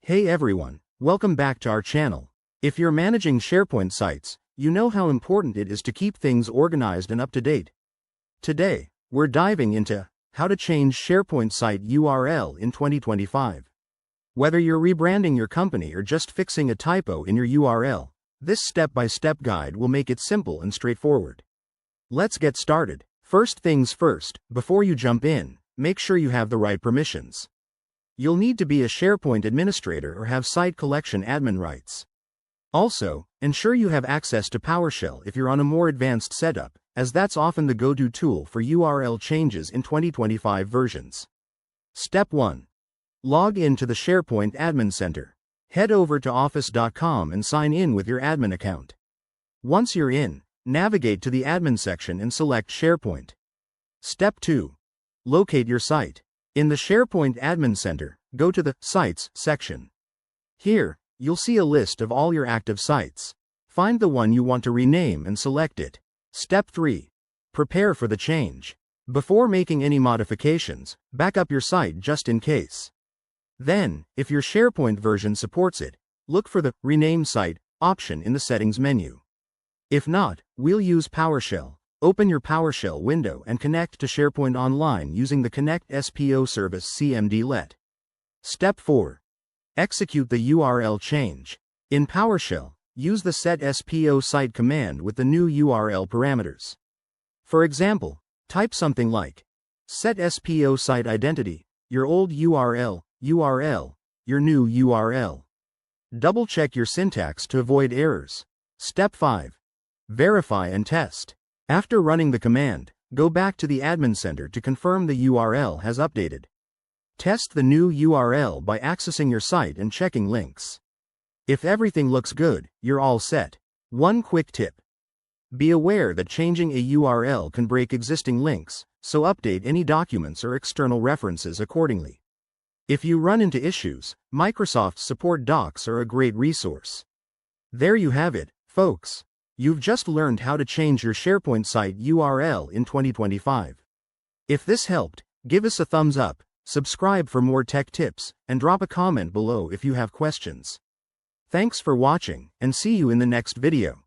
Hey everyone, welcome back to our channel. If you're managing SharePoint sites, you know how important it is to keep things organized and up to date. Today, we're diving into how to change SharePoint site URL in 2025. Whether you're rebranding your company or just fixing a typo in your URL, this step-by-step guide will make it simple and straightforward. Let's get started. First things first, before you jump in, make sure you have the right permissions. You'll need to be a SharePoint administrator or have site collection admin rights. Also, ensure you have access to PowerShell if you're on a more advanced setup, as that's often the go-to tool for URL changes in 2025 versions. Step 1. Log in to the SharePoint Admin Center. Head over to office.com and sign in with your admin account. Once you're in, navigate to the admin section and select SharePoint. Step 2. Locate your site. In the SharePoint Admin Center, go to the Sites section. Here, you'll see a list of all your active sites. Find the one you want to rename and select it. Step 3. Prepare for the change. Before making any modifications, back up your site just in case. Then, if your SharePoint version supports it, look for the Rename Site option in the Settings menu. If not, we'll use PowerShell. Open your PowerShell window and connect to SharePoint Online using the Connect SPO service CMD-let. Step 4. Execute the URL change. In PowerShell, use the set SPO site command with the new URL parameters. For example, type something like set SPO site identity, your old URL, your new URL. Double-check your syntax to avoid errors. Step 5. Verify and test. After running the command, go back to the Admin Center to confirm the URL has updated. Test the new URL by accessing your site and checking links. If everything looks good, you're all set. One quick tip. Be aware that changing a URL can break existing links, so update any documents or external references accordingly. If you run into issues, Microsoft Support Docs are a great resource. There you have it, folks. You've just learned how to change your SharePoint site URL in 2025. If this helped, give us a thumbs up, subscribe for more tech tips, and drop a comment below if you have questions. Thanks for watching, and see you in the next video.